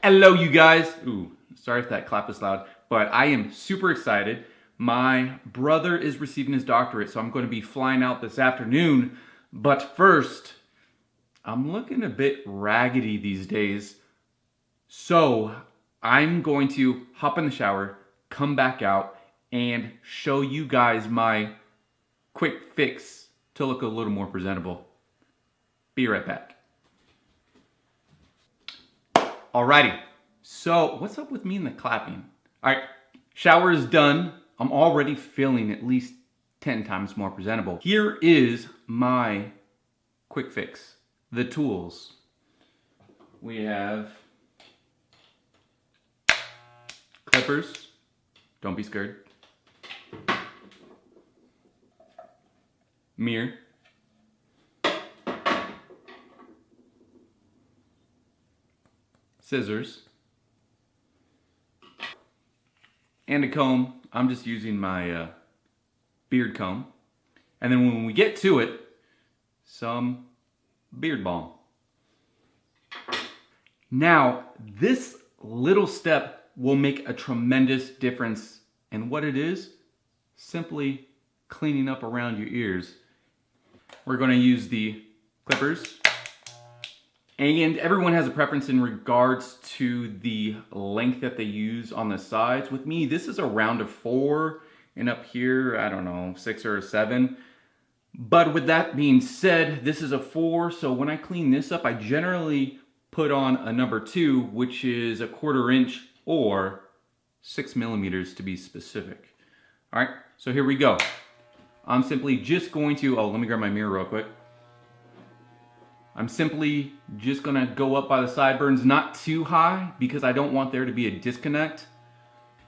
Hello, you guys. Ooh, sorry if that clap is loud, but I am super excited. My brother is receiving his doctorate, so I'm going to be flying out this afternoon. But first, I'm looking a bit raggedy these days. So I'm going to hop in the shower, come back out, and show you guys my quick fix to look a little more presentable. Be right back. Alrighty, so what's up with me and the clapping? Alright, shower is done. I'm already feeling at least 10 times more presentable. Here is my quick fix. The tools. We have clippers. Don't be scared. Mirror. Scissors. And a comb. I'm just using my beard comb. And then when we get to it, some beard balm. Now, this little step will make a tremendous difference. And what it is, simply cleaning up around your ears. We're going to use the clippers. And everyone has a preference in regards to the length that they use on the sides. With me, this is around a 4, and up here, I don't know, 6 or a 7. But with that being said, this is a 4, so when I clean this up, I generally put on a number 2, which is a 1/4 inch or 6 millimeters to be specific. All right, so here we go. I'm simply just going to, let me grab my mirror real quick. I'm simply just gonna go up by the sideburns, not too high, because I don't want there to be a disconnect.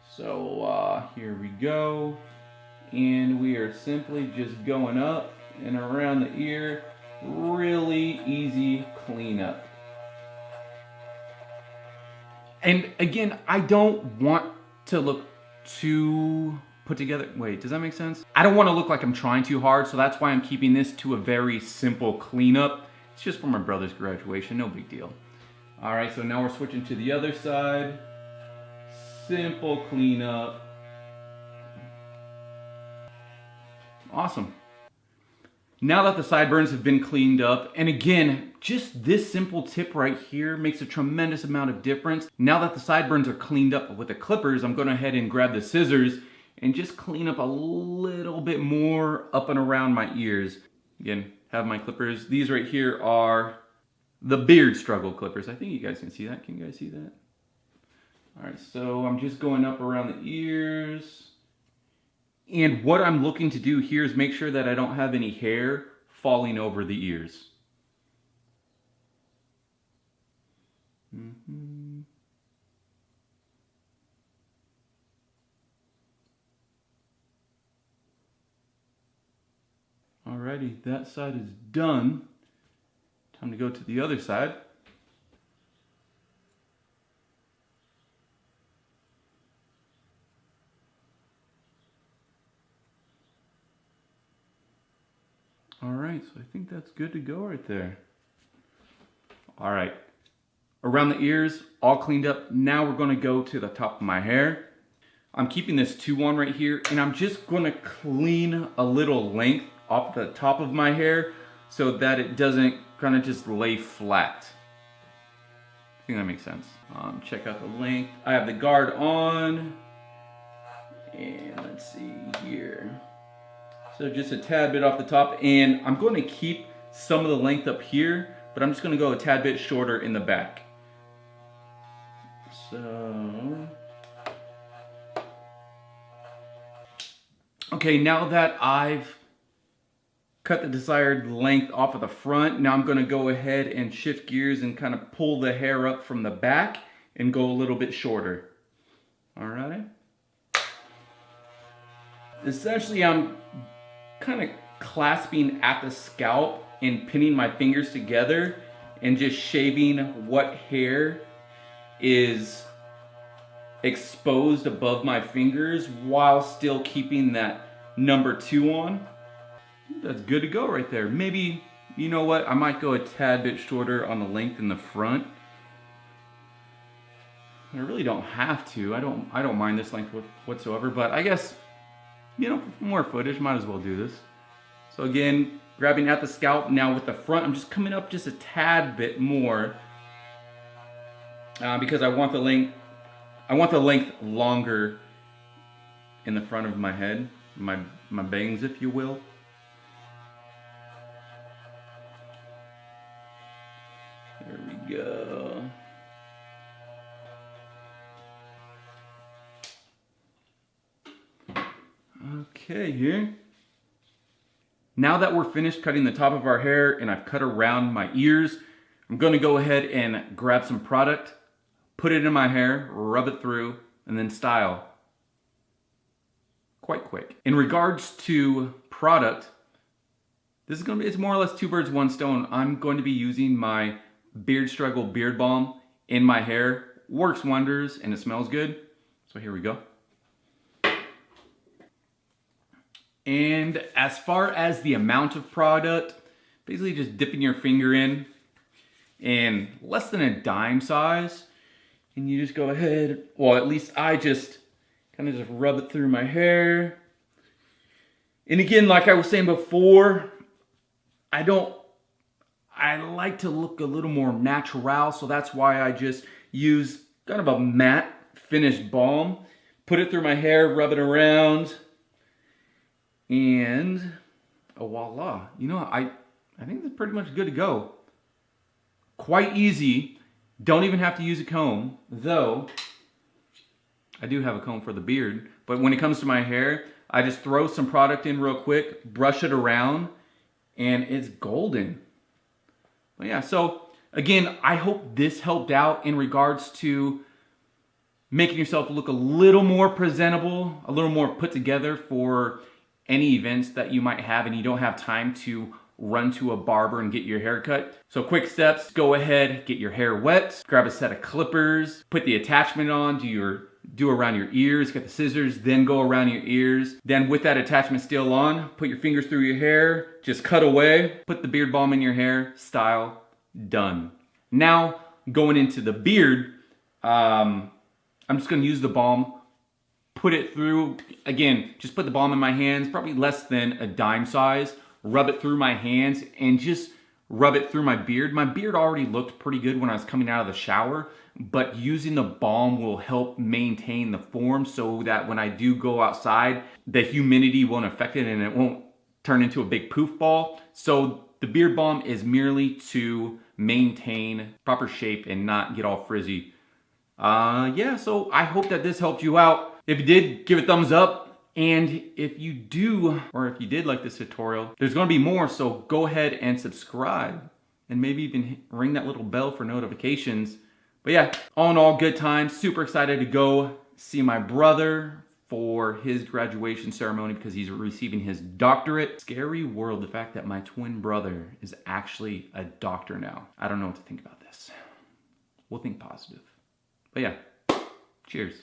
So here we go. And we are simply just going up and around the ear. Really easy cleanup. And again, I don't want to look too put together. Wait, does that make sense? I don't want to look like I'm trying too hard, so that's why I'm keeping this to a very simple cleanup. It's just for my brother's graduation, no big deal. All right, so now we're switching to the other side. Simple cleanup. Awesome. Now that the sideburns have been cleaned up, and again, just this simple tip right here makes a tremendous amount of difference. Now that the sideburns are cleaned up with the clippers, I'm going to head and grab the scissors and just clean up a little bit more up and around my ears. Again, have my clippers. These right here are the beard struggle clippers. I think you guys can see that. Can you guys see that? All right, so I'm just going up around the ears. And what I'm looking to do here is make sure that I don't have any hair falling over the ears. Alrighty, that side is done. Time to go to the other side. Alright, so I think that's good to go right there. Alright, around the ears, all cleaned up. Now we're going to go to the top of my hair. I'm keeping this 2 on right here, and I'm just going to clean a little length off the top of my hair so that it doesn't kind of just lay flat. I think that makes sense. Check out the length. I have the guard on, and let's see here. So just a tad bit off the top, and I'm going to keep some of the length up here, but I'm just going to go a tad bit shorter in the back. So, okay, now that I've cut the desired length off of the front, now I'm going to go ahead and shift gears and kind of pull the hair up from the back and go a little bit shorter. Alright. Essentially, I'm kind of clasping at the scalp and pinning my fingers together and just shaving what hair is exposed above my fingers while still keeping that number 2 on. That's good to go right there. Maybe, you know what, I might go a tad bit shorter on the length in the front. I really don't have to. I don't mind this length whatsoever, but I guess, you know, for more footage, might as well do this. So again, grabbing at the scalp, now with the front, I'm just coming up just a tad bit more because I want the length longer in the front of my head, my bangs, if you will. There we go. Okay, here. Now that we're finished cutting the top of our hair and I've cut around my ears, I'm going to go ahead and grab some product, put it in my hair, rub it through, and then style. Quite quick. In regards to product, this is it's more or less two birds, one stone. I'm going to be using my Beard Struggle Beard Balm in my hair. Works wonders and it smells good. So here we go. And as far as the amount of product, basically just dipping your finger in less than a dime size. And you just go ahead, well, at least I just kind of just rub it through my hair. And again, like I was saying before, I like to look a little more natural, so that's why I just use kind of a matte finished balm. Put it through my hair, rub it around, and voila. You know, I think that's pretty much good to go. Quite easy. Don't even have to use a comb, though I do have a comb for the beard. But when it comes to my hair, I just throw some product in real quick, brush it around, and it's golden. But yeah, so again, I hope this helped out in regards to making yourself look a little more presentable, a little more put together for any events that you might have and you don't have time to run to a barber and get your hair cut. So quick steps: go ahead, get your hair wet, grab a set of clippers, put the attachment on, do around your ears, get the scissors, then go around your ears. Then with that attachment still on, put your fingers through your hair, just cut away, put the beard balm in your hair, style, done. Now going into the beard, I'm just gonna use the balm, put it through, again, just put the balm in my hands, probably less than a dime size, rub it through my hands and just rub it through my beard. My beard already looked pretty good when I was coming out of the shower, but using the balm will help maintain the form so that when I do go outside, the humidity won't affect it and it won't turn into a big poof ball. So the beard balm is merely to maintain proper shape and not get all frizzy. Yeah, so I hope that this helped you out. If you did, give it a thumbs up. And if you do, or if you did like this tutorial, there's gonna be more, so go ahead and subscribe. And maybe even ring that little bell for notifications. But yeah, all in all, good times. Super excited to go see my brother for his graduation ceremony because he's receiving his doctorate. Scary world, the fact that my twin brother is actually a doctor now. I don't know what to think about this. We'll think positive. But yeah, cheers.